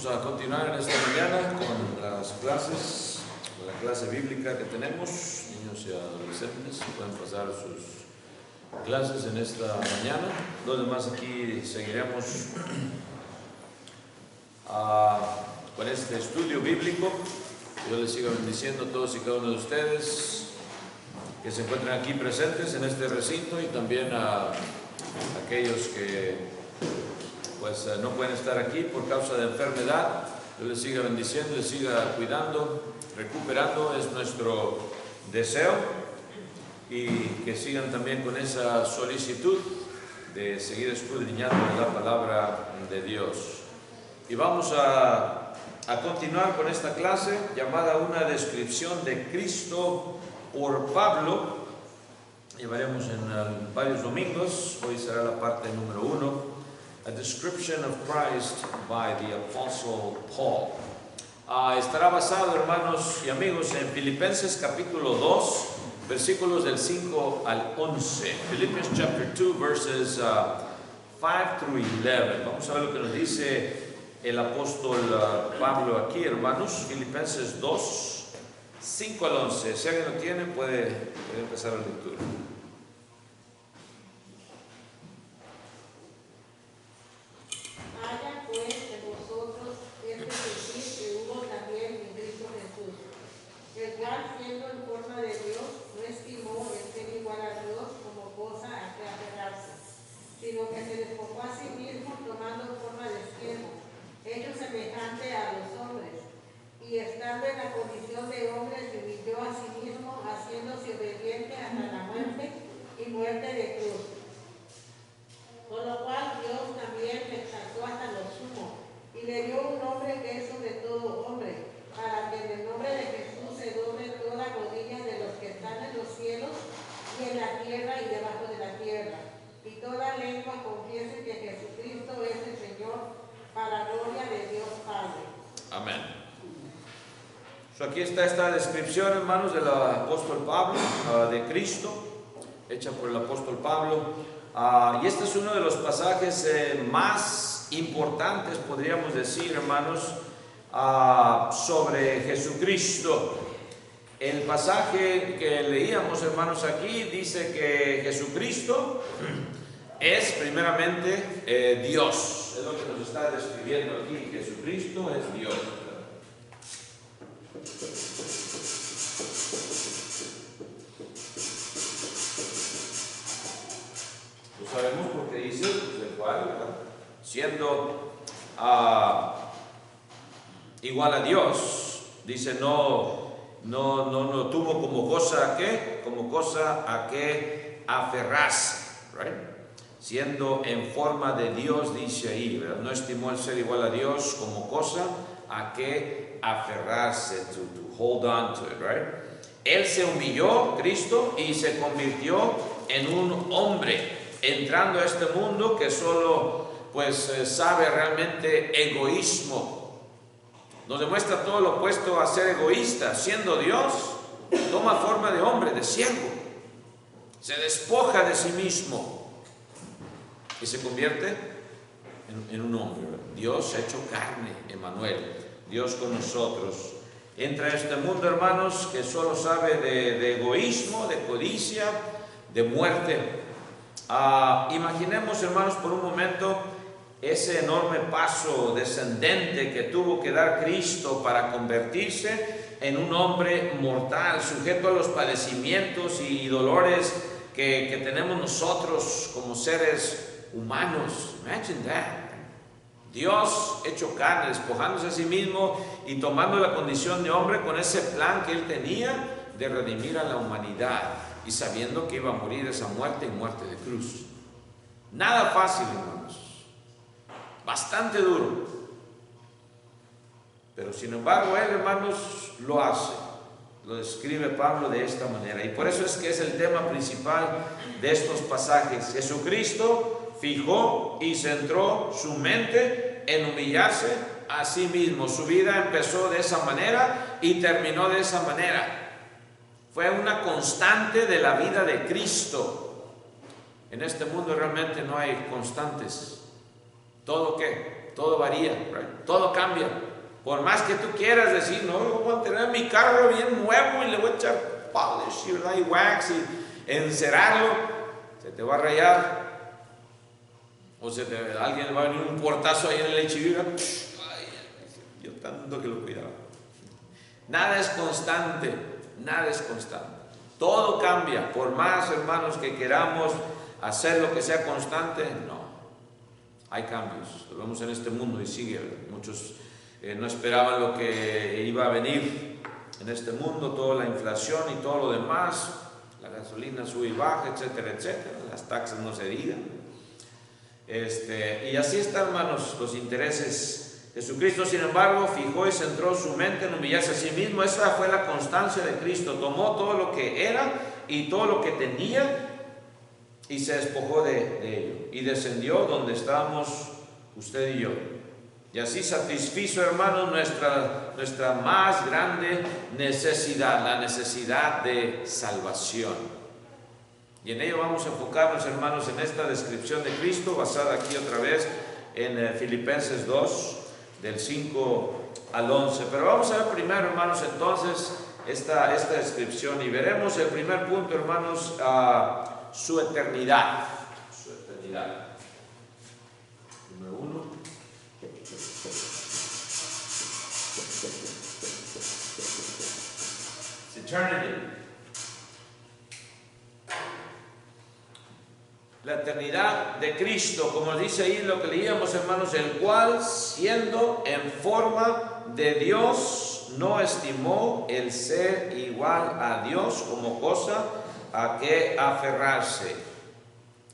Vamos a continuar en esta mañana con las clases, con la clase bíblica que tenemos. Niños y adolescentes pueden pasar sus clases en esta mañana. Los demás aquí seguiremos con este estudio bíblico. Dios les siga bendiciendo a todos y cada uno de ustedes que se encuentran aquí presentes en este recinto, y también a aquellos que pues no pueden estar aquí por causa de enfermedad. Dios les siga bendiciendo, les siga cuidando, recuperando, es nuestro deseo, y que sigan también con esa solicitud de seguir escudriñando la palabra de Dios. Y vamos a continuar con esta clase llamada Una descripción de Cristo por Pablo. Llevaremos en varios domingos. Hoy será la parte número 1. A description of Christ by the Apostle Paul. Estará basado, hermanos y amigos, en Filipenses capítulo 2, versículos del 5 al 11. Philippians chapter 2, verses 5 through 11. Vamos a ver lo que nos dice el apóstol Pablo aquí, hermanos. Filipenses 2, 5 al 11. Si alguien lo tiene, puede empezar la lectura. Sino que se despojó a sí mismo, tomando forma de siervo, hecho semejante a los hombres, y estando en la condición de hombre, se humilló a sí mismo, haciéndose obediente hasta la muerte y muerte de cruz. Por lo cual Dios también le exaltó hasta lo sumo, y le dio un nombre que es sobre todo hombre, para que en el nombre de Jesús se doble toda rodilla de los que están en los cielos y en la tierra y debajo de la tierra, y toda lengua confiese que Jesucristo es el Señor, para gloria de Dios Padre. Amén. Aquí está esta descripción, hermanos, del apóstol Pablo, de Cristo, hecha por el apóstol Pablo. Y este es uno de los pasajes más importantes, podríamos decir, hermanos, sobre Jesucristo. El pasaje que leíamos, hermanos, aquí dice que Jesucristo es primeramente Dios. Es lo que nos está describiendo aquí. Jesucristo es Dios. Lo sabemos porque dice, el cual, ¿verdad? Siendo igual a Dios, dice no tuvo como cosa a que aferrarse, right? Siendo en forma de Dios, dice ahí, ¿verdad? No estimó el ser igual a Dios como cosa a que aferrarse, to hold on to it, right? Él se humilló, Cristo, y se convirtió en un hombre, entrando a este mundo que solo sabe realmente egoísmo. Nos demuestra todo lo opuesto a ser egoísta. Siendo Dios, toma forma de hombre, de siervo. Se despoja de sí mismo y se convierte en un hombre. Dios hecho carne, Emmanuel, Dios con nosotros. Entra a este mundo, hermanos, que solo sabe de egoísmo, de codicia, de muerte. Imaginemos, hermanos, por un momento ese enorme paso descendente que tuvo que dar Cristo para convertirse en un hombre mortal, sujeto a los padecimientos y dolores que tenemos nosotros como seres humanos. Imagine that. Dios hecho carne, despojándose a sí mismo y tomando la condición de hombre con ese plan que Él tenía de redimir a la humanidad, y sabiendo que iba a morir esa muerte y muerte de cruz. Nada fácil, hermanos. Bastante duro, pero sin embargo Él, hermanos, lo hace. Lo describe Pablo de esta manera, y por eso es que es el tema principal de estos pasajes. Jesucristo fijó y centró su mente en humillarse a sí mismo. Su vida empezó de esa manera y terminó de esa manera. Fue una constante de la vida de Cristo. En este mundo realmente no hay constantes. ¿Todo qué? todo varía, right? Todo cambia. Por más que tú quieras decir, no, yo voy a tener mi carro bien nuevo y le voy a echar polish, ¿verdad? Y wax y encerarlo, se te va a rayar. O alguien va a venir un portazo ahí en el HIV, yo tanto que lo cuidaba. Nada es constante, nada es constante. Todo cambia. Por más, hermanos, que queramos hacer lo que sea constante, no. Hay cambios. Lo vemos en este mundo y sigue. Muchos no esperaban lo que iba a venir en este mundo, toda la inflación y todo lo demás. La gasolina sube y baja, etcétera, etcétera. Las taxas no se digan. Y así están, hermanos, los intereses. Jesucristo, sin embargo, fijó y centró su mente en humillarse a sí mismo. Esa fue la constancia de Cristo. Tomó todo lo que era y todo lo que tenía y se despojó de ello. Y descendió donde estábamos usted y yo. Y así satisfizo, hermanos, nuestra más grande necesidad, la necesidad de salvación. Y en ello vamos a enfocarnos, hermanos, en esta descripción de Cristo, basada aquí otra vez en Filipenses 2, del 5 al 11. Pero vamos a ver primero, hermanos, entonces, esta descripción. Y veremos el primer punto, hermanos, su eternidad. Su eternidad. Número 1. Eternity. La eternidad de Cristo, como dice ahí lo que leíamos, hermanos, el cual, siendo en forma de Dios, no estimó el ser igual a Dios como cosa a que aferrarse.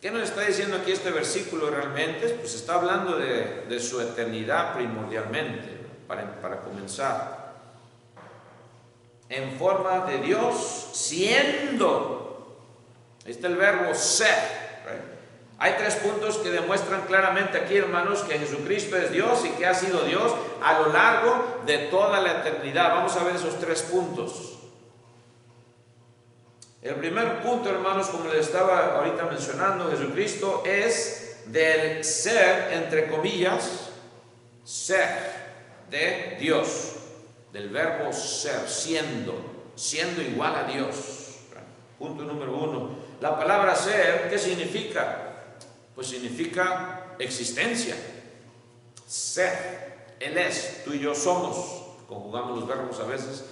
¿Qué nos está diciendo aquí este versículo realmente? Pues está hablando de su eternidad primordialmente, para comenzar. En forma de Dios, siendo. Ahí está el verbo ser. Hay tres puntos que demuestran claramente aquí, hermanos, que Jesucristo es Dios y que ha sido Dios a lo largo de toda la eternidad. Vamos a ver esos tres puntos. El primer punto, hermanos, como les estaba ahorita mencionando, Jesucristo es del ser, entre comillas, ser de Dios, del verbo ser, siendo igual a Dios. Punto número 1. La palabra ser, ¿qué significa? Pues significa existencia. Ser. Él es, tú y yo somos. Conjugamos los verbos a veces,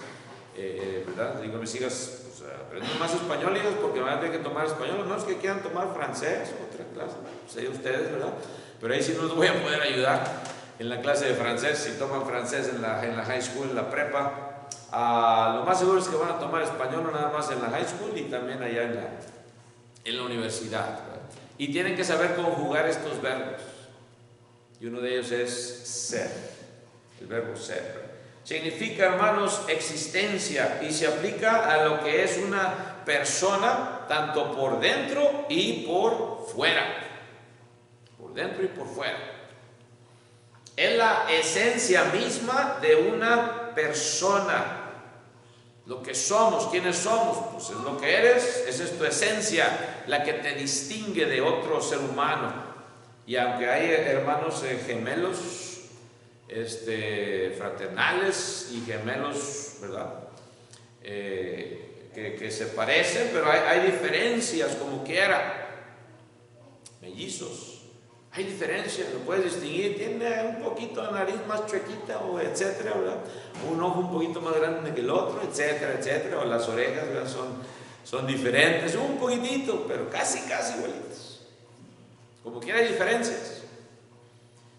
¿verdad? Digo a mis hijas, pues, aprenden más español, hijas, porque van a tener que tomar español. No es que quieran tomar francés o otra clase, pues ahí ustedes, ¿verdad? Pero ahí sí no los voy a poder ayudar en la clase de francés. Si toman francés en la high school, en la prepa, lo más seguro es que van a tomar español no nada más en la high school y también allá en la universidad, ¿verdad? Y tienen que saber conjugar estos verbos. Y uno de ellos es ser, el verbo ser, ¿verdad? Significa, hermanos, existencia y se aplica a lo que es una persona, tanto por dentro y por fuera. Por dentro y por fuera. Es la esencia misma de una persona. Lo que somos, ¿quiénes somos? Pues es lo que eres, esa es tu esencia, la que te distingue de otro ser humano. Y aunque hay hermanos gemelos, fraternales y gemelos, ¿verdad? Que se parecen, pero hay diferencias como quiera. Mellizos. Hay diferencias, lo puedes distinguir, tiene un poquito la nariz más chuequita, o etcétera, ¿verdad? Un ojo un poquito más grande que el otro, etcétera, etcétera, o las orejas, ¿verdad? Son diferentes, un poquitito, pero casi igualitos. Como quiera hay diferencias.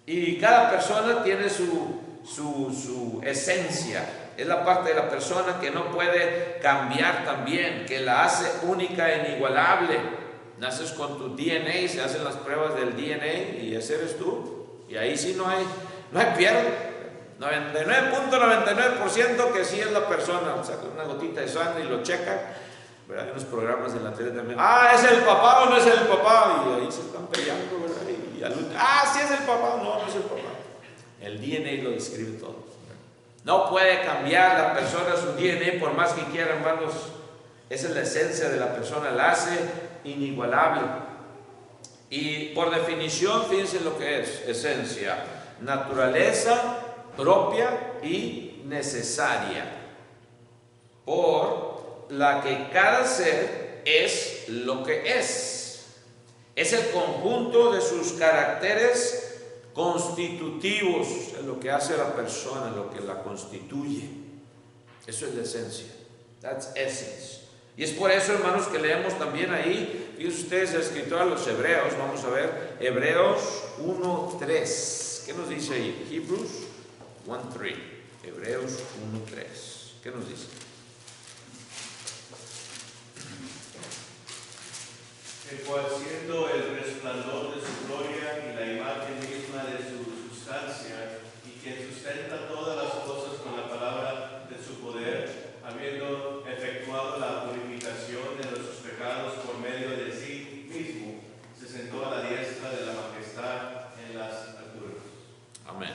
Y cada persona tiene su esencia, es la parte de la persona que no puede cambiar también, que la hace única e inigualable. Naces con tu DNA, se hacen las pruebas del DNA y ese eres tú. Y ahí sí no hay pierde. 99.99% que sí es la persona. Sacan una gotita de sangre y lo checan. ¿Verdad? Hay unos programas en la tele también. ¿Es el papá o no es el papá? Y ahí se están peleando, ¿verdad? Y al último, sí es el papá. No es el papá. El DNA lo describe todo. No puede cambiar la persona su DNA por más que quiera, hermanos. Esa es la esencia de la persona, la hace inigualable. Y por definición, fíjense lo que es esencia. naturaleza propia y necesaria, por la que cada ser es lo que es. Es el conjunto de sus caracteres constitutivos, es lo que hace a la persona, lo que la constituye. Eso es la esencia. That's essence. Y es por eso, hermanos, que leemos también ahí, fíjense ustedes, el escritor a los Hebreos, vamos a ver, Hebreos 1:3. ¿Qué nos dice ahí? Hebrews 1:3. Hebreos 1:3. ¿Qué nos dice? El cual, siendo el resplandor de su gloria y la imagen misma de su sustancia, y quien sustenta todas las cosas con la palabra de su poder, habiendo efectuado la purificación de nuestros pecados por medio de sí mismo, se sentó a la diestra de la majestad en las alturas. Amén.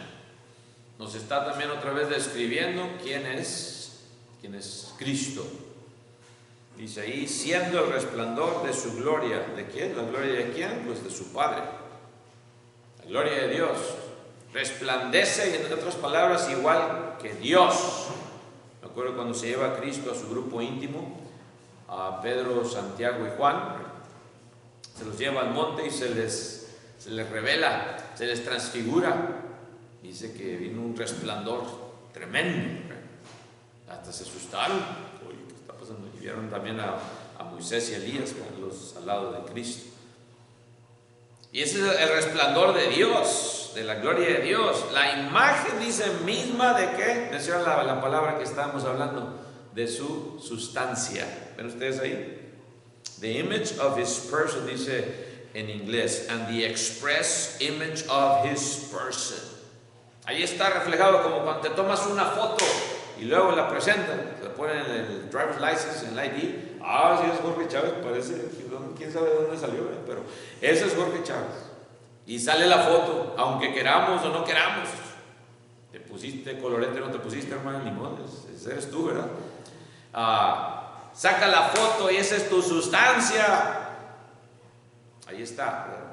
Nos está también otra vez describiendo quién es Cristo. Dice ahí, siendo el resplandor de su gloria. ¿De quién? ¿La gloria de quién? Pues de su Padre. La gloria de Dios. Resplandece, y en otras palabras, igual que Dios. Me acuerdo cuando se lleva a Cristo a su grupo íntimo, a Pedro, Santiago y Juan, se los lleva al monte y se les revela, se les transfigura. Dice que vino un resplandor tremendo. Hasta se asustaron. Oye, ¿qué está pasando? Y vieron también a Moisés y Elías al lado de Cristo. Y ese es el resplandor de Dios, de la gloria de Dios. La imagen, dice, misma de qué. Menciona la palabra que estábamos hablando, de su sustancia. ¿Ven ustedes ahí? The image of his person, dice en inglés, and the express image of his person. Ahí está reflejado como cuando te tomas una foto y luego la presentan, te ponen el driver's license, el ID. Ah, sí, es Jorge Chávez, parece, quién sabe de dónde salió, pero ese es Jorge Chávez. Y sale la foto, aunque queramos o no queramos. Te pusiste colorete, no te pusiste, hermano, ni modo, ese eres tú, ¿verdad? Saca la foto y esa es tu sustancia. Ahí está, ¿verdad?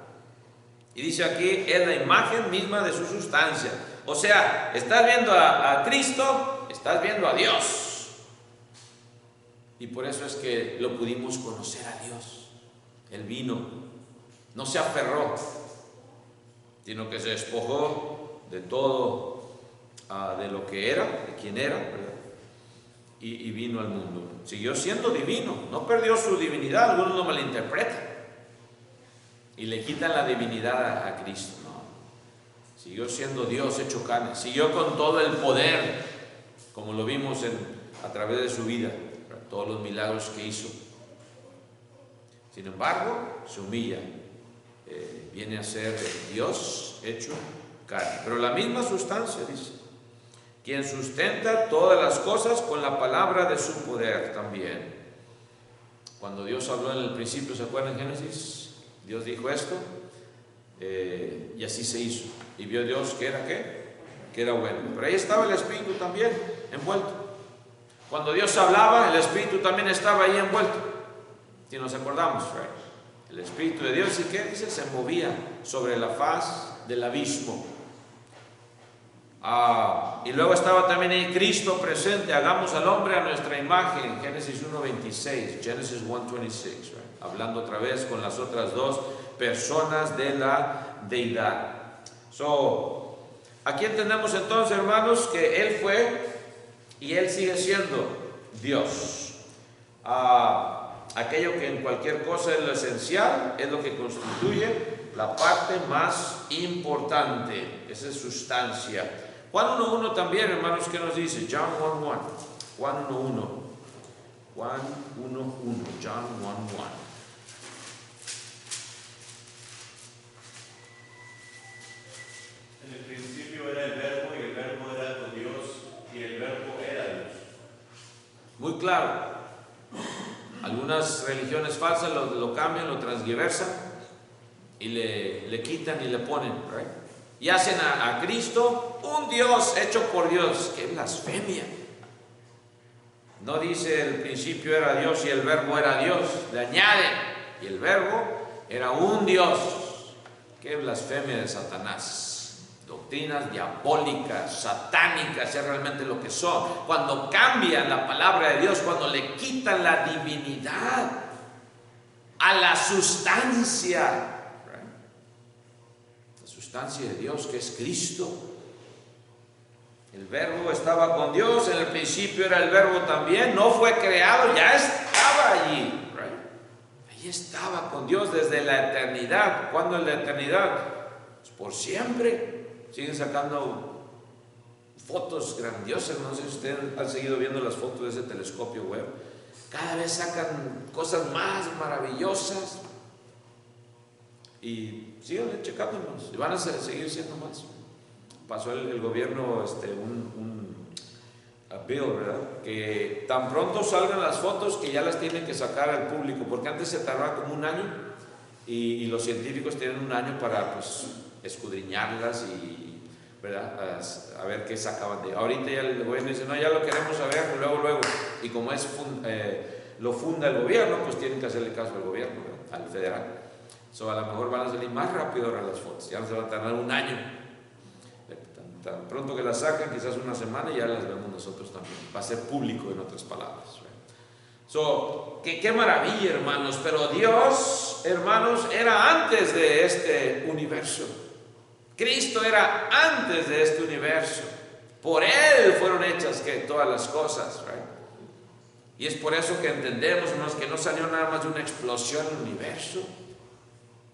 Y dice aquí, es la imagen misma de su sustancia. O sea, estás viendo a Cristo, estás viendo a Dios. Y por eso es que lo pudimos conocer a Dios. Él vino, no se aferró, sino que se despojó de todo, de lo que era, de quién era, ¿verdad? Y vino al mundo. Siguió siendo divino, no perdió su divinidad. Algunos lo malinterpretan y le quitan la divinidad a Cristo. No, siguió siendo Dios hecho carne, siguió con todo el poder, como lo vimos a través de su vida, todos los milagros que hizo. Sin embargo, se humilla, viene a ser Dios hecho carne, pero la misma sustancia, dice, quien sustenta todas las cosas con la palabra de su poder también. Cuando Dios habló en el principio, ¿se acuerdan en Génesis? Dios dijo esto, y así se hizo. Y vio Dios que era ¿qué? Que era bueno. Pero ahí estaba el Espíritu también envuelto. Cuando Dios hablaba, el Espíritu también estaba ahí envuelto. Si nos acordamos, right? El Espíritu de Dios, ¿y qué dice? Se movía sobre la faz del abismo. Y luego estaba también ahí Cristo presente. Hagamos al hombre a nuestra imagen. Génesis 1:26, Genesis 1:26, right? Hablando otra vez con las otras dos personas de la deidad. Aquí entendemos entonces, hermanos, que Él fue y Él sigue siendo Dios. Aquello que en cualquier cosa es lo esencial, es lo que constituye la parte más importante, esa es sustancia. Juan 1:1 también, hermanos, ¿qué nos dice? John 1:1. Juan 1:1. Juan 1:1. John 1:1. En el principio era el verbo, y el verbo era con Dios, y el verbo era Dios. Muy claro. Algunas religiones falsas lo cambian, lo transgiversan y le quitan y le ponen, right? Y hacen a Cristo un Dios hecho por Dios. ¡Qué blasfemia! No dice el principio era Dios y el verbo era Dios. Le añaden, y el verbo era un Dios. ¡Qué blasfemia de Satanás! doctrinas diabólicas, satánicas, es realmente lo que son. Cuando cambian la palabra de Dios, cuando le quitan la divinidad a la sustancia, la sustancia de Dios, que es Cristo. El verbo estaba con Dios, en el principio era el verbo también, no fue creado, ya estaba allí. Ahí estaba con Dios desde la eternidad. ¿Cuándo es la eternidad? Pues por siempre. Siguen sacando fotos grandiosas. No sé si ustedes han seguido viendo las fotos de ese telescopio web. Cada vez sacan cosas más maravillosas. Y siguen checándonos. Y van a seguir siendo más. Pasó el gobierno bill, ¿verdad? Que tan pronto salgan las fotos que ya las tienen que sacar al público, porque antes se tardaba como un año y los científicos tienen un año para pues escudriñarlas y, ¿verdad? A ver qué sacaban de. Ahorita ya el gobierno dice, no, ya lo queremos saber, luego, y como lo funda el gobierno, pues tienen que hacerle caso al gobierno, ¿verdad? Al federal. A lo mejor van a salir más rápido ahora las fotos, ya no se va a tardar un año. Tan pronto que las saquen, quizás una semana, y ya las vemos nosotros también. Va a ser público, en otras palabras. Qué maravilla, hermanos. Pero Dios, hermanos, era antes de este universo. Cristo era antes de este universo. Por Él fueron hechas todas las cosas. Y es por eso que entendemos, hermanos, que no salió nada más de una explosión en el universo.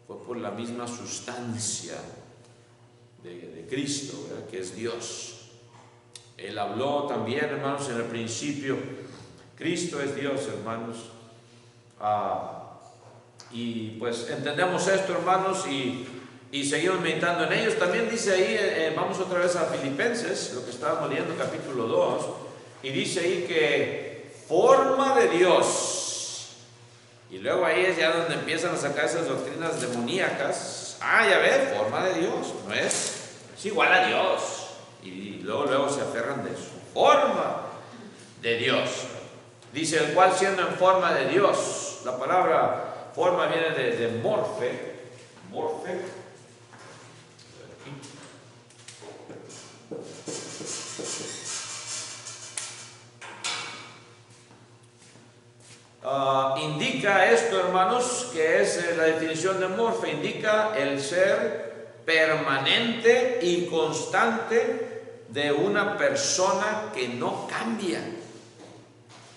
Fue por la misma sustancia de Cristo, ¿verdad? Que es Dios. Él habló también, hermanos, en el principio. Cristo es Dios, hermanos. Y pues entendemos esto, hermanos, y seguimos meditando en ellos. También dice ahí, vamos otra vez a Filipenses, lo que estábamos leyendo, capítulo 2, y dice ahí que forma de Dios. Y luego ahí es ya donde empiezan a sacar esas doctrinas demoníacas. Ya ve, forma de Dios, no es igual a Dios. Y luego se aferran de su forma de Dios. Dice, el cual siendo en forma de Dios, la palabra forma viene de morfe. Indica esto, hermanos, que es la definición de morfe, indica el ser permanente y constante de una persona que no cambia.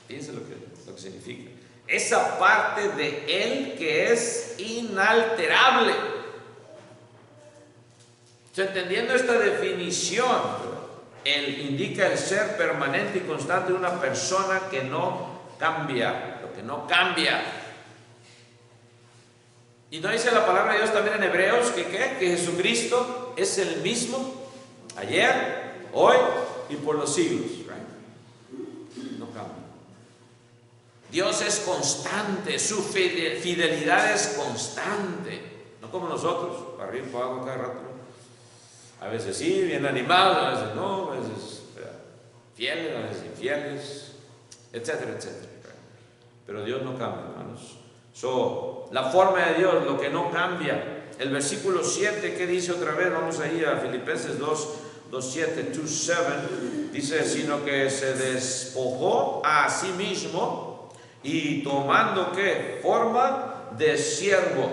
Fíjense lo que significa. Esa parte de él que es inalterable. Entendiendo esta definición, él indica el ser permanente y constante de una persona que no cambia. Que no cambia. Y no dice la palabra de Dios también en Hebreos que Jesucristo es el mismo ayer, hoy y por los siglos, no cambia. Dios es constante, su fidelidad es constante, no como nosotros, para arriba y para abajo cada rato. A veces sí, bien animados, a veces no, a veces fieles, a veces infieles, etcétera, etcétera. Pero Dios no cambia, hermanos. La forma de Dios, lo que no cambia. El versículo 7, ¿qué dice otra vez? Vamos ahí a Filipenses 2:7, 2:7. Dice, sino que se despojó a sí mismo y tomando, ¿qué? Forma de siervo.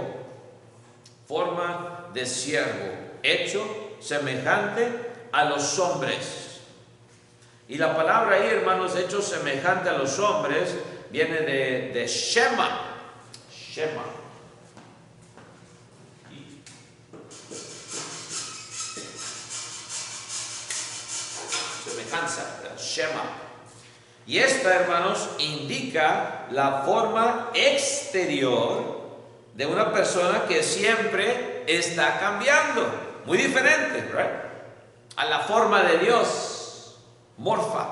Forma de siervo. Hecho semejante a los hombres. Y la palabra ahí, hermanos, hecho semejante a los hombres, viene de Shema. Shema. Semejanza, Shema. Y esta, hermanos, indica la forma exterior de una persona que siempre está cambiando. Muy diferente, ¿right? A la forma de Dios. Morfa.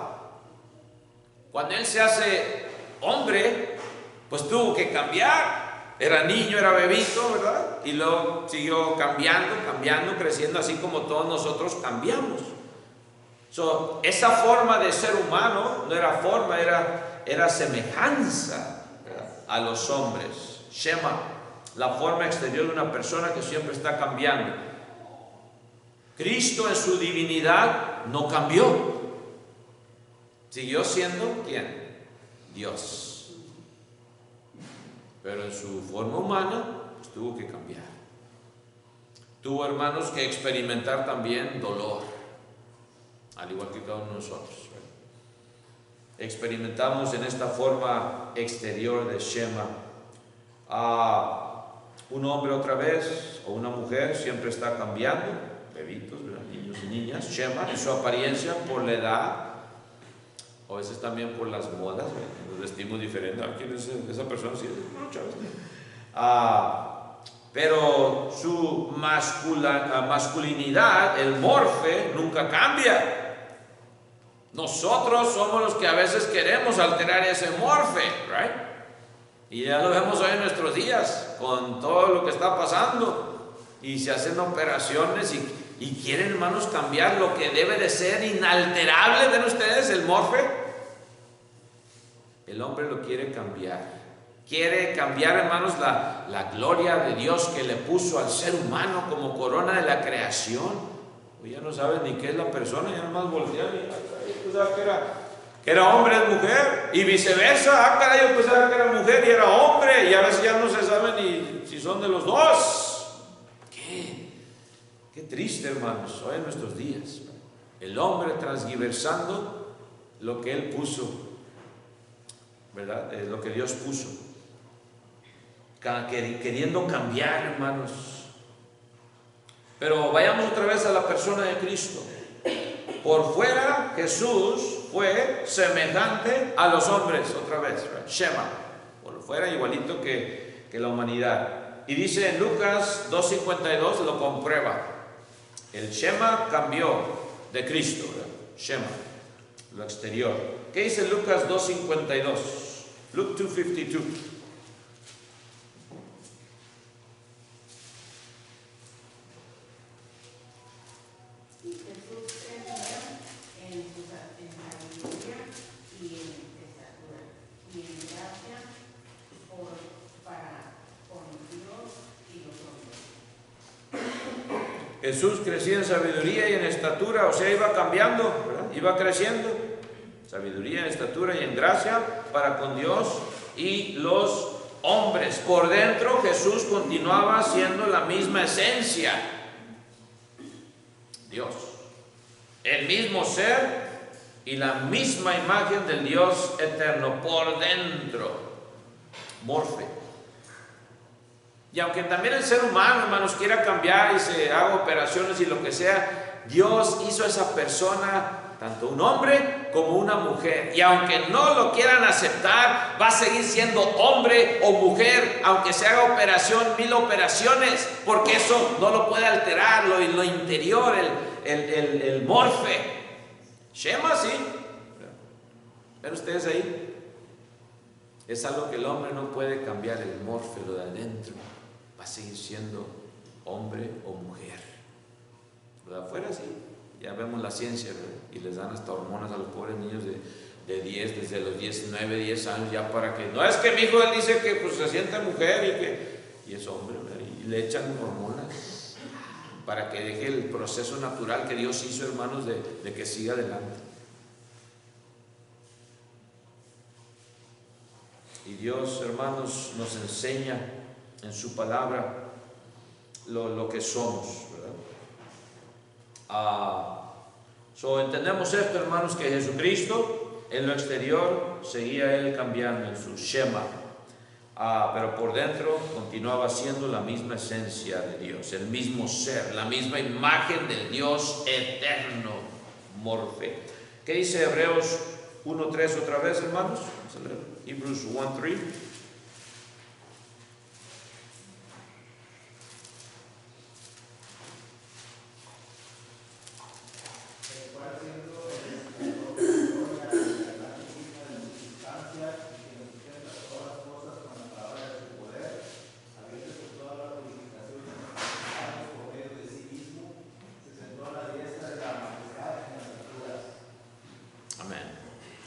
Cuando Él se hace hombre, pues tuvo que cambiar. Era niño, era bebito, ¿verdad? Y luego siguió cambiando, creciendo, así como todos nosotros cambiamos. Esa forma de ser humano no era forma, era semejanza, ¿verdad?, a los hombres. Shema, la forma exterior de una persona que siempre está cambiando. Cristo en su divinidad no cambió. Siguió siendo, ¿quién? Dios. Pero en su forma humana, pues, tuvo que cambiar. Tuvo, hermanos, que experimentar también dolor, al igual que cada uno de nosotros. Experimentamos en esta forma exterior de Shema. Un hombre otra vez, o una mujer, siempre está cambiando, bebitos, ¿verdad? Niños y niñas, Shema, en su apariencia por la edad, o a veces también por las modas, ¿verdad? Nos vestimos diferente. ¿Quién es esa persona? Sí, no, chavos. Pero su masculinidad, el morfe, nunca cambia. Nosotros somos los que a veces queremos alterar ese morfe, right? Y ya lo vemos hoy en nuestros días, con todo lo que está pasando. Y se hacen operaciones y quieren, hermanos, cambiar lo que debe de ser inalterable. ¿Ven ustedes el morfe? El hombre lo quiere cambiar. Quiere cambiar, hermanos, la gloria de Dios que le puso al ser humano como corona de la creación. Pues ya no saben ni qué es la persona, ya nomás voltean y pensaba que era hombre, es mujer, y viceversa. Caray, yo pensaba que era mujer y era hombre, y a veces ya no se sabe ni si son de los dos. Qué triste, hermanos, hoy en nuestros días. El hombre transgiversando lo que él puso, ¿verdad? Lo que Dios puso. Queriendo cambiar, hermanos. Pero vayamos otra vez a la persona de Cristo. Por fuera, Jesús fue semejante a los hombres, otra vez, right? Shema. Por fuera, igualito que la humanidad. Y dice en Lucas 2:52, lo comprueba. El Shema cambió de Cristo, ¿verdad? Shema, lo exterior. ¿Qué dice Lucas 2:52? Luke 2:52. Jesús crecía en sabiduría y en estatura, o sea, iba cambiando, ¿verdad? Iba creciendo. Sabiduría, en estatura y en gracia para con Dios y los hombres. Por dentro Jesús continuaba siendo la misma esencia. Dios. El mismo ser y la misma imagen del Dios eterno por dentro. Morfe. Y aunque también el ser humano, hermanos, quiera cambiar y se haga operaciones y lo que sea, Dios hizo a esa persona tanto un hombre como una mujer. Y aunque no lo quieran aceptar, va a seguir siendo hombre o mujer, aunque se haga operación, 1000 operaciones, porque eso no lo puede alterar, lo interior, el morfe. Shema, sí. ¿Ven ustedes ahí? Es algo que el hombre no puede cambiar, el morfe, lo de adentro. Va a seguir siendo hombre o mujer. Lo de afuera sí, ya vemos la ciencia, ¿verdad? Y les dan hasta hormonas a los pobres niños de 10, desde los 19, 10 años, ya para que, no es que mi hijo él dice que pues se siente mujer y es hombre, ¿verdad? Y le echan hormonas para que deje el proceso natural que Dios hizo, hermanos, de que siga adelante. Y Dios, hermanos, nos enseña en su palabra lo que somos, ¿verdad? Entendemos esto, hermanos, que Jesucristo en lo exterior seguía él cambiando en su Shema, pero por dentro continuaba siendo la misma esencia de Dios, el mismo ser, la misma imagen del Dios eterno, morfe. ¿Qué dice Hebreos 1:3 otra vez, hermanos? Vamos a leer Hebrews 1:3.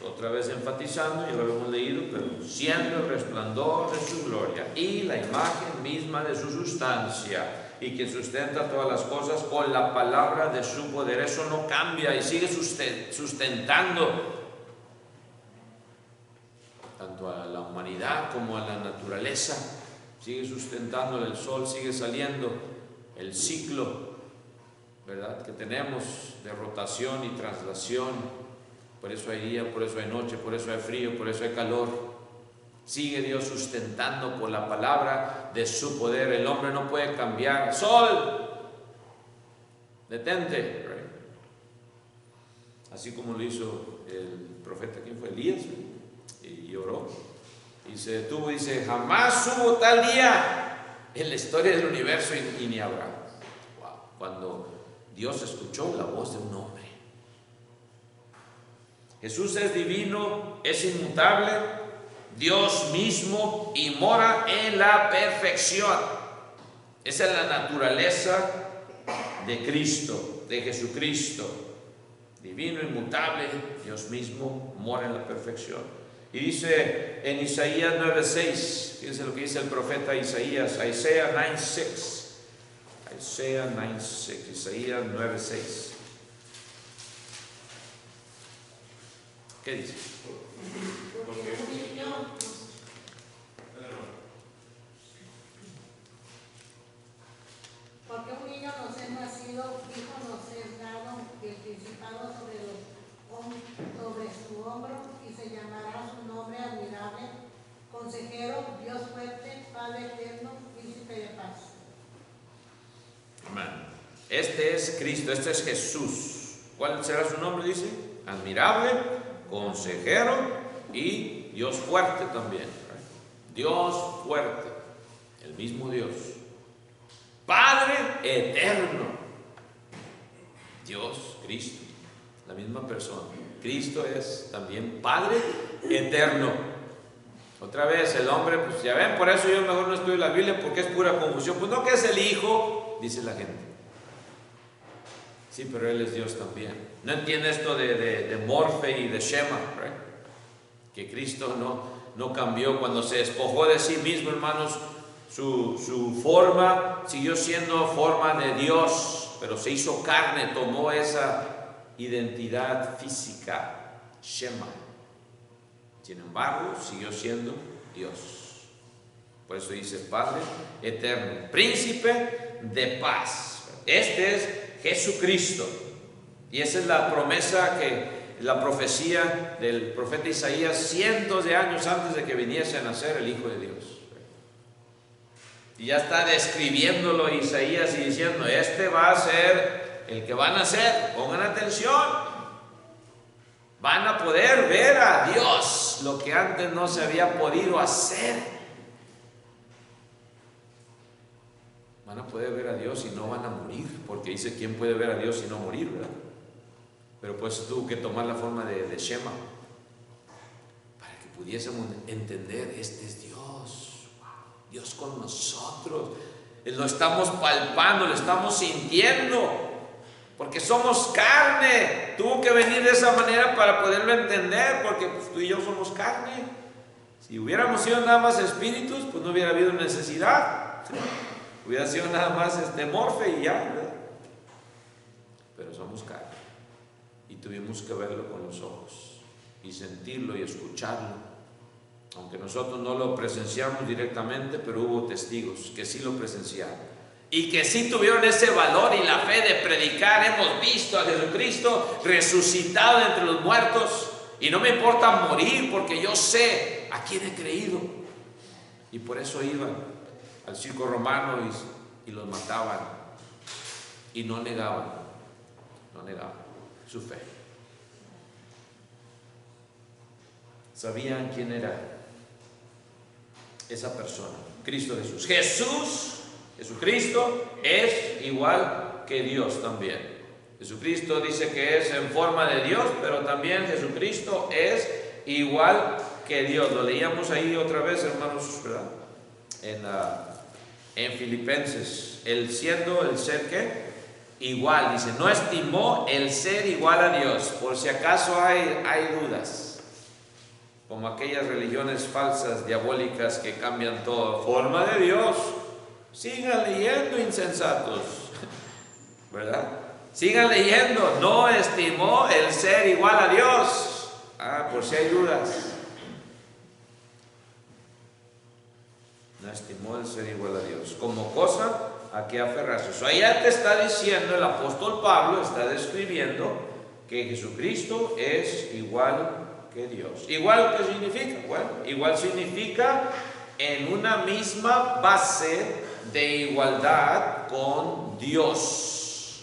Otra vez enfatizando, ya lo hemos leído, pero siendo el resplandor de su gloria y la imagen misma de su sustancia, y quien sustenta todas las cosas con la palabra de su poder. Eso no cambia y sigue sustentando tanto a la humanidad como a la naturaleza. Sigue sustentando el sol, sigue saliendo el ciclo, ¿verdad?, que tenemos de rotación y traslación. Por eso hay día, por eso hay noche, por eso hay frío, por eso hay calor. Sigue Dios sustentando por la palabra de su poder. El hombre no puede cambiar. Sol, detente. Así como lo hizo el profeta, ¿quién fue? Elías, y oró y se detuvo. Dice, jamás hubo tal día en la historia del universo y ni habrá. Wow. Cuando Dios escuchó la voz de un hombre. Jesús es divino, es inmutable, Dios mismo, y mora en la perfección. Esa es la naturaleza de Cristo, de Jesucristo. Divino, inmutable, Dios mismo, mora en la perfección. Y dice en Isaías 9:6, fíjense lo que dice el profeta Isaías, Isaiah 9:6, Isaías 9:6, Isaías 9:6. ¿Qué dice? Porque un niño nos es nacido, hijo nos es dado, el principado sobre su hombro, y se llamará su nombre admirable, consejero, Dios fuerte, Padre eterno, príncipe de paz. Amén. Este es Cristo, este es Jesús. ¿Cuál será su nombre? Dice, admirable, consejero y Dios fuerte también. Dios fuerte, el mismo Dios. Padre eterno. Dios, Cristo, la misma persona. Cristo es también Padre eterno. Otra vez el hombre, pues ya ven, por eso yo mejor no estudio la Biblia, porque es pura confusión. Pues no, que es el Hijo, dice la gente. Sí, pero Él es Dios también. No entiende esto de Morfe y de Shema, ¿right? Que Cristo no cambió cuando se despojó de sí mismo, hermanos. Su forma siguió siendo forma de Dios, pero se hizo carne, tomó esa identidad física, Shema. Sin embargo, siguió siendo Dios. Por eso dice Padre eterno, príncipe de paz. Este es Jesucristo. Y esa es la promesa la profecía del profeta Isaías cientos de años antes de que viniese a nacer el Hijo de Dios. Y ya está describiéndolo Isaías y diciendo, este va a ser el que va a nacer. Pongan atención. Van a poder ver a Dios, lo que antes no se había podido hacer. Van a poder ver a Dios y no van a morir, porque dice, ¿quién puede ver a Dios y no morir, verdad? Pero pues tuvo que tomar la forma de Shema, para que pudiésemos entender, este es Dios. Dios con nosotros, lo estamos palpando, lo estamos sintiendo, porque somos carne. Tuvo que venir de esa manera para poderlo entender, porque pues, tú y yo somos carne. Si hubiéramos sido nada más espíritus, pues no hubiera habido necesidad. Hubiera sido nada más Morfe y ya, ¿verdad? Pero somos carne y tuvimos que verlo con los ojos y sentirlo y escucharlo. Aunque nosotros no lo presenciamos directamente, pero hubo testigos que sí lo presenciaron y que sí tuvieron ese valor y la fe de predicar. Hemos visto a Jesucristo resucitado de entre los muertos y no me importa morir, porque yo sé a quién he creído. Y por eso iban al circo romano y los mataban y no negaban su fe. Sabían quién era esa persona, Cristo Jesús. Jesucristo es igual que Dios también. Jesucristo dice que es en forma de Dios, pero también Jesucristo es igual que Dios. Lo leíamos ahí otra vez, hermanos, ¿verdad? En Filipenses, el ser ¿qué? Igual, dice, no estimó el ser igual a Dios, por si acaso hay dudas. Como aquellas religiones falsas, diabólicas, que cambian todo. Forma de Dios, Sigan leyendo, insensatos, ¿verdad? Sigan leyendo. No estimó el ser igual a Dios. Por si hay dudas. No estimó el ser igual a Dios como cosa a que aferrarse. Eso allá te está diciendo el apóstol Pablo, está describiendo que Jesucristo es igual que Dios. ¿Igual qué significa? Bueno, igual significa en una misma base de igualdad con Dios.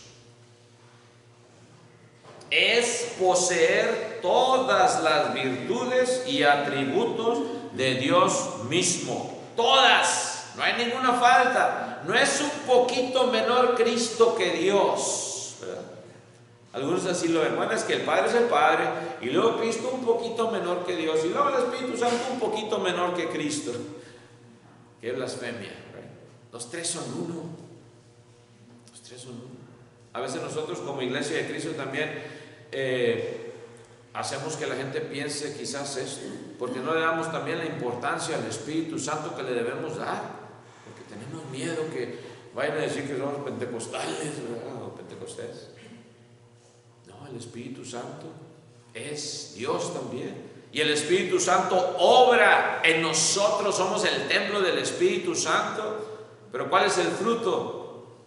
Es poseer todas las virtudes y atributos de Dios mismo. Todas, no hay ninguna falta. No es un poquito menor Cristo que Dios, ¿verdad? Algunos así lo ven. Bueno, es que el Padre es el Padre, y luego Cristo un poquito menor que Dios, y luego el Espíritu Santo un poquito menor que Cristo. Qué blasfemia, ¿verdad? Los tres son uno. Los tres son uno. A veces nosotros como Iglesia de Cristo también hacemos que la gente piense quizás esto, porque no le damos también la importancia al Espíritu Santo que le debemos dar, porque tenemos miedo que vayan a decir que somos pentecostales, ¿verdad? O pentecostés. No, el Espíritu Santo es Dios también, y el Espíritu Santo obra en nosotros, somos el templo del Espíritu Santo. Pero ¿cuál es el fruto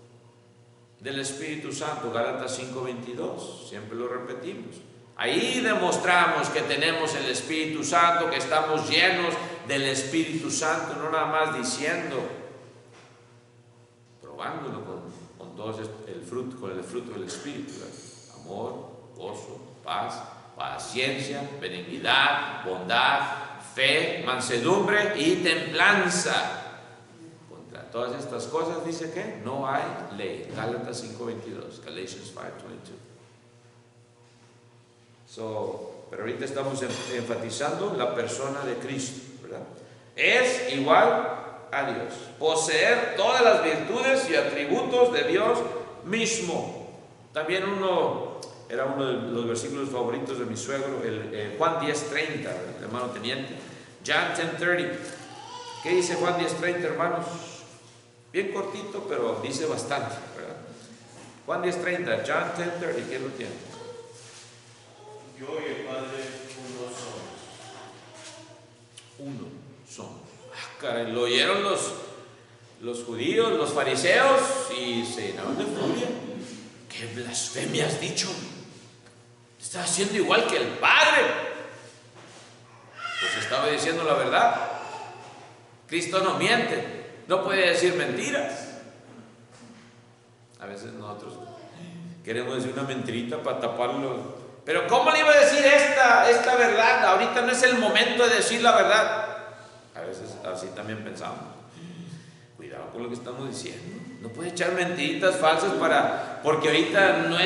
del Espíritu Santo? Gálatas 5:22, siempre lo repetimos. Ahí demostramos que tenemos el Espíritu Santo, que estamos llenos del Espíritu Santo, no nada más diciendo, probándolo con todo el fruto del Espíritu, ¿verdad? Amor, gozo, paz, paciencia, benignidad, bondad, fe, mansedumbre y templanza. Contra todas estas cosas dice que no hay ley. Gálatas 5:22, Galatians 5:22. Pero ahorita estamos enfatizando la persona de Cristo, ¿verdad? Es igual a Dios. Poseer todas las virtudes y atributos de Dios mismo. También era uno de los versículos favoritos de mi suegro, Juan 10:30, el hermano teniente. John 10:30. ¿Qué dice Juan 10:30, hermanos? Bien cortito, pero dice bastante, ¿verdad? Juan 10:30, John 10:30, ¿quién lo tiene? Yo y el Padre uno somos. Uno somos. Caray, lo oyeron los judíos, los fariseos, y se llenaron de furia. ¿Qué blasfemia has dicho? Estás haciendo igual que el Padre. Pues estaba diciendo la verdad. Cristo no miente, no puede decir mentiras. A veces nosotros queremos decir una mentirita para taparlo. Pero ¿cómo le iba a decir esta verdad? Ahorita no es el momento de decir la verdad. A veces así también pensamos. Cuidado con lo que estamos diciendo. No puede echar mentiritas falsas porque ahorita no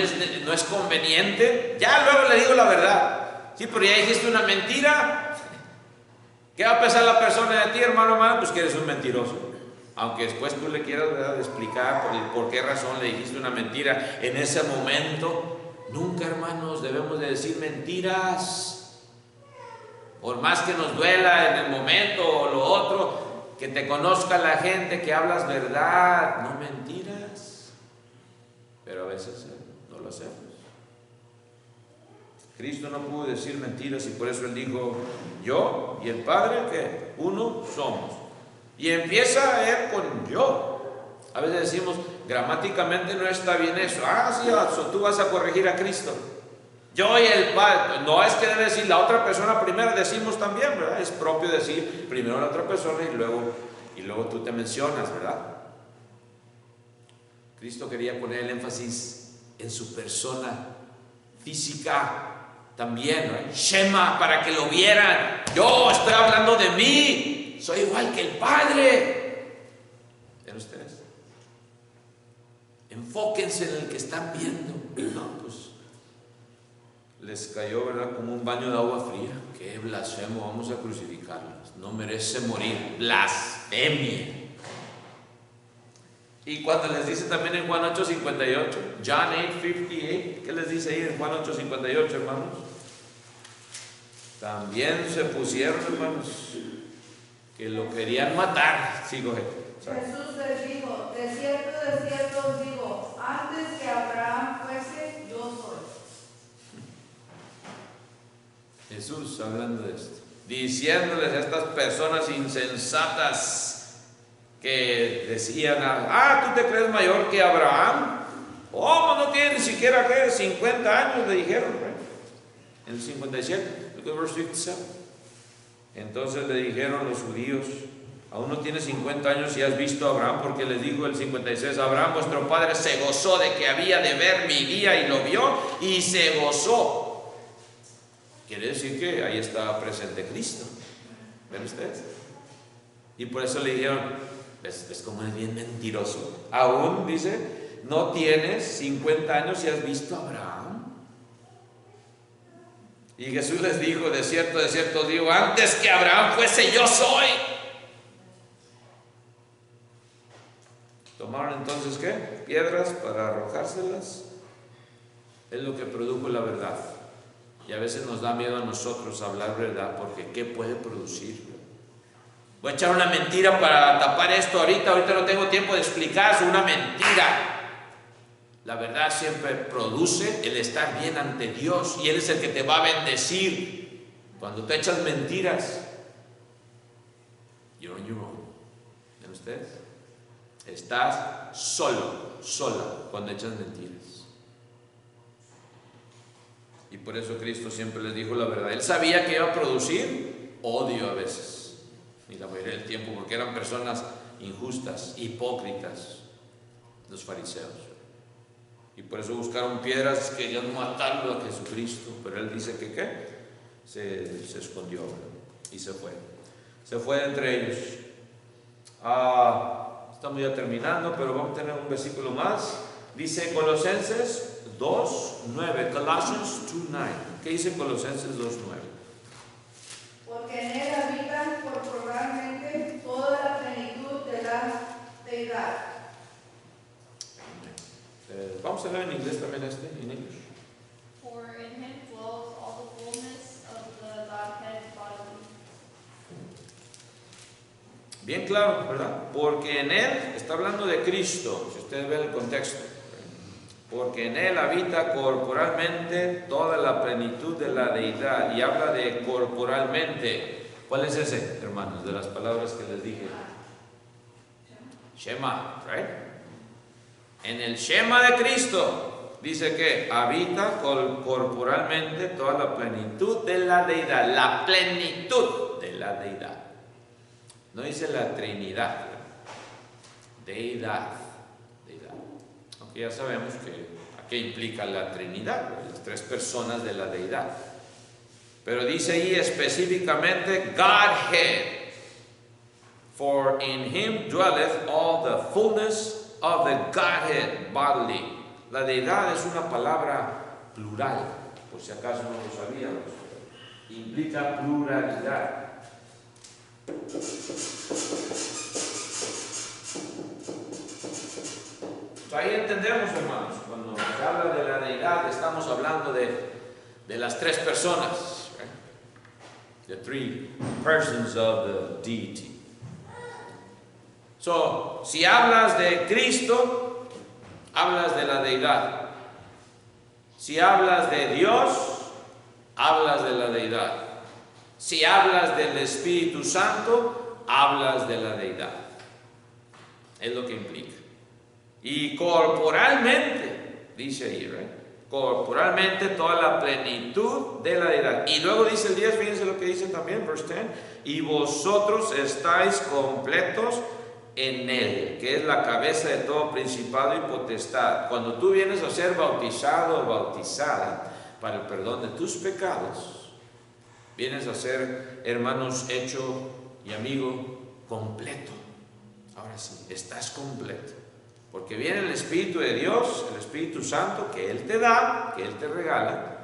es conveniente. Ya luego le digo la verdad. Sí, pero ya dijiste una mentira. ¿Qué va a pensar la persona de ti, hermano? Pues que eres un mentiroso. Aunque después tú le quieras, ¿verdad?, explicar por qué razón le dijiste una mentira en ese momento. Nunca, hermanos, debemos de decir mentiras. Por más que nos duela en el momento o lo otro, que te conozca la gente que hablas verdad, no mentiras. Pero a veces no lo hacemos. Cristo no pudo decir mentiras y por eso Él dijo, yo y el Padre, que uno somos. Y empieza Él con yo. A veces decimos, gramáticamente no está bien eso. Sí, tú vas a corregir a Cristo. Yo y el Padre. No es que debe decir la otra persona primero, decimos también, ¿verdad? Es propio decir primero la otra persona y luego tú te mencionas, ¿verdad? Cristo quería poner el énfasis en su persona física también, ¿no? Shema, para que lo vieran. Yo estoy hablando de mí. Soy igual que el Padre. ¿Ven ustedes? Enfóquense en el que están viendo. Y no, pues les cayó, ¿verdad?, como un baño de agua fría. Qué blasfemo, vamos a crucificarlos. No merece morir. Blasfemia. Y cuando les dice también en Juan 8:58, John 8:58, ¿qué les dice ahí en Juan 8:58, hermanos? También se pusieron, hermanos, que lo querían matar. Sí, coge. Jesús les dijo, de cierto os digo, antes que Abraham fuese, yo soy. Jesús hablando de esto, diciéndoles a estas personas insensatas que decían, ¿tú te crees mayor que Abraham? ¿Cómo no tiene ni siquiera 50 años? Le dijeron, en el 57, look at verse 57. Entonces le dijeron los judíos, aún no tienes 50 años y has visto a Abraham, porque les dijo el 56, Abraham vuestro padre se gozó de que había de ver mi día y lo vio y se gozó. Quiere decir que ahí estaba presente Cristo. ¿Ven ustedes? Y por eso le dijeron, ¿ves cómo es bien mentiroso? Aún, dice, no tienes 50 años y has visto a Abraham. Y Jesús les dijo, de cierto os digo, antes que Abraham fuese, yo soy. Tomaron entonces, ¿qué? Piedras para arrojárselas. Es lo que produjo la verdad. Y a veces nos da miedo a nosotros hablar verdad, porque ¿qué puede producir? Voy a echar una mentira para tapar esto ahorita no tengo tiempo de explicar, es una mentira. La verdad siempre produce el estar bien ante Dios, y Él es el que te va a bendecir. Cuando te echas mentiras, you're on your own. ¿Ven ustedes? Estás sola cuando echas mentiras. Y por eso Cristo siempre les dijo la verdad. Él sabía que iba a producir odio a veces, y la mayoría del tiempo, porque eran personas injustas, hipócritas, los fariseos. Y por eso buscaron piedras, querían matarlo a Jesucristo. Pero Él dice que ¿qué? Se escondió y se fue. Se fue entre ellos. Estamos ya terminando, pero vamos a tener un versículo más. Dice Colosenses 2:9. Colossians 2:9. ¿Qué dice Colosenses 2:9? Porque en Él habita corporalmente toda la plenitud de la deidad. Vamos a leer en inglés también en inglés. For in him dwells all the fullness of the Godhead bodily. Bien claro, ¿verdad? Porque en Él, está hablando de Cristo, si ustedes ven el contexto. Porque en Él habita corporalmente toda la plenitud de la deidad. Y habla de corporalmente. ¿Cuál es ese, hermanos, de las palabras que les dije? Shema, right? En el Shema de Cristo dice que habita corporalmente toda la plenitud de la deidad. La plenitud de la deidad. No dice la Trinidad. Deidad. Aunque ya sabemos a qué implica la Trinidad, las tres personas de la deidad. Pero dice ahí específicamente Godhead. For in him dwelleth all the fullness of the Godhead bodily. La deidad es una palabra plural, por si acaso no lo sabíamos. Implica pluralidad. Ahí entendemos, hermanos, cuando se habla de la deidad, estamos hablando de las tres personas, right? The three persons of the deity. So, si hablas de Cristo, hablas de la deidad. Si hablas de Dios, hablas de la deidad. Si hablas del Espíritu Santo, hablas de la deidad. Es lo que implica. Y corporalmente, dice ahí, right? Corporalmente toda la plenitud de la deidad. Y luego dice el 10, fíjense lo que dice también, verse 10. Y vosotros estáis completos en Él, que es la cabeza de todo principado y potestad. Cuando tú vienes a ser bautizado o bautizada para el perdón de tus pecados, vienes a ser, hermanos, hecho y amigo completo. Ahora sí, estás completo. Porque viene el Espíritu de Dios, el Espíritu Santo, que Él te da, que Él te regala,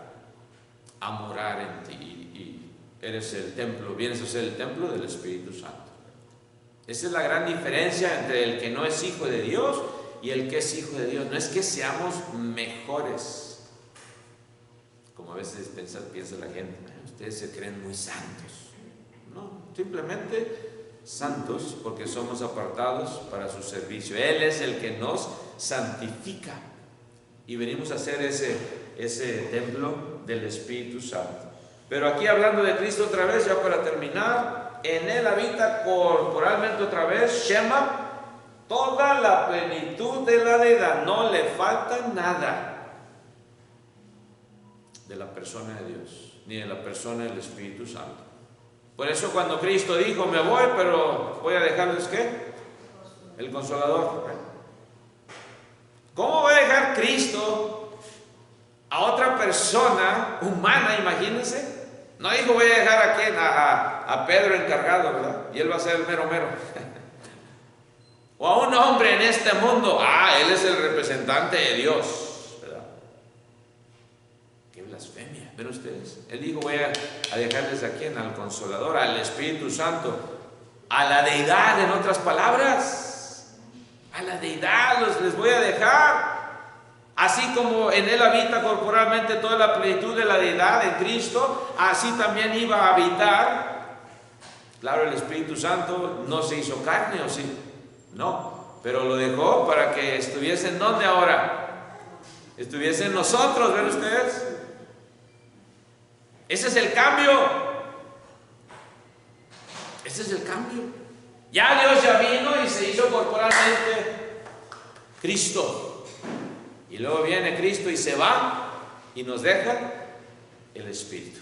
a morar en ti. Y eres el templo, vienes a ser el templo del Espíritu Santo. Esa es la gran diferencia entre el que no es hijo de Dios y el que es hijo de Dios. No es que seamos mejores, como a veces piensa la gente, ustedes se creen muy santos. No, simplemente santos porque somos apartados para su servicio. Él es el que nos santifica y venimos a hacer ese templo del Espíritu Santo. Pero aquí hablando de Cristo otra vez, ya para terminar, en Él habita corporalmente otra vez, Shema, toda la plenitud de la deidad, no le falta nada de la persona de Dios, ni de la persona del Espíritu Santo. Por eso cuando Cristo dijo, me voy, pero voy a dejarles, ¿qué? El Consolador. ¿Cómo va a dejar Cristo a otra persona humana? Imagínense. No dijo, voy a dejar aquí a Pedro encargado, ¿verdad? Y él va a ser el mero mero. O a un hombre en este mundo. Él es el representante de Dios, ¿verdad? Qué blasfemia, ¿ven ustedes? Él dijo, voy a dejarles aquí al Consolador, al Espíritu Santo, a la deidad, en otras palabras. A la deidad les voy a dejar. Así como en Él habita corporalmente toda la plenitud de la deidad en Cristo, así también iba a habitar. Claro, el Espíritu Santo no se hizo carne, ¿o sí? No, pero lo dejó para que estuviese en ¿dónde ahora? Estuviese en nosotros, ¿ven ustedes? Ese es el cambio. Ese es el cambio. Ya Dios ya vino y se hizo corporalmente Cristo. Y luego viene Cristo y se va y nos deja el Espíritu,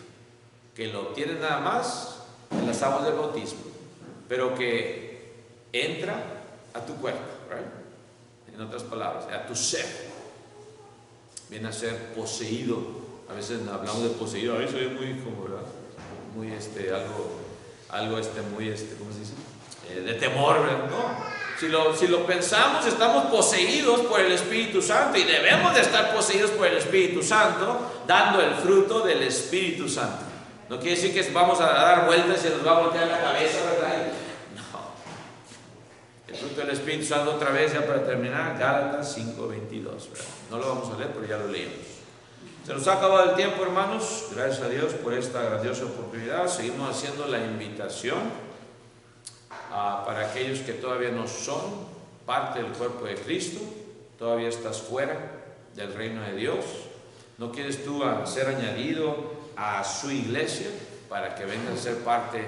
que lo obtiene nada más en las aguas del bautismo, pero que entra a tu cuerpo, ¿right? En otras palabras, a tu ser. Viene a ser poseído. A veces hablamos de poseído, a veces es muy como, ¿verdad? Muy algo muy ¿cómo se dice? De temor, ¿verdad? No. Si lo pensamos, estamos poseídos por el Espíritu Santo y debemos de estar poseídos por el Espíritu Santo, dando el fruto del Espíritu Santo. No quiere decir que vamos a dar vueltas y nos va a voltear la cabeza, ¿verdad? No. El fruto del Espíritu Santo, otra vez, ya para terminar, Gálatas 5:22, ¿verdad? No lo vamos a leer, pero ya lo leímos. Se nos ha acabado el tiempo, hermanos. Gracias a Dios por esta grandiosa oportunidad. Seguimos haciendo la invitación para aquellos que todavía no son parte del cuerpo de Cristo, todavía estás fuera del reino de Dios, no quieres tú ser añadido a su iglesia para que vengas a ser parte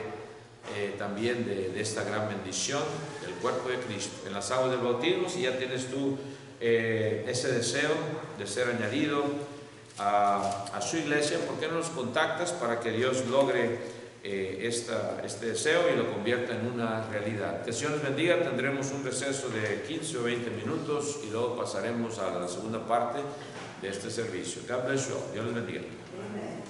también de esta gran bendición del cuerpo de Cristo. En las aguas del bautismo, si ya tienes tú ese deseo de ser añadido a su iglesia, ¿por qué no nos contactas para que Dios logre este deseo y lo convierta en una realidad? Que el Señor les bendiga. Tendremos un receso de 15 o 20 minutos y luego pasaremos a la segunda parte de este servicio. God bless you all. Dios les bendiga. Amén.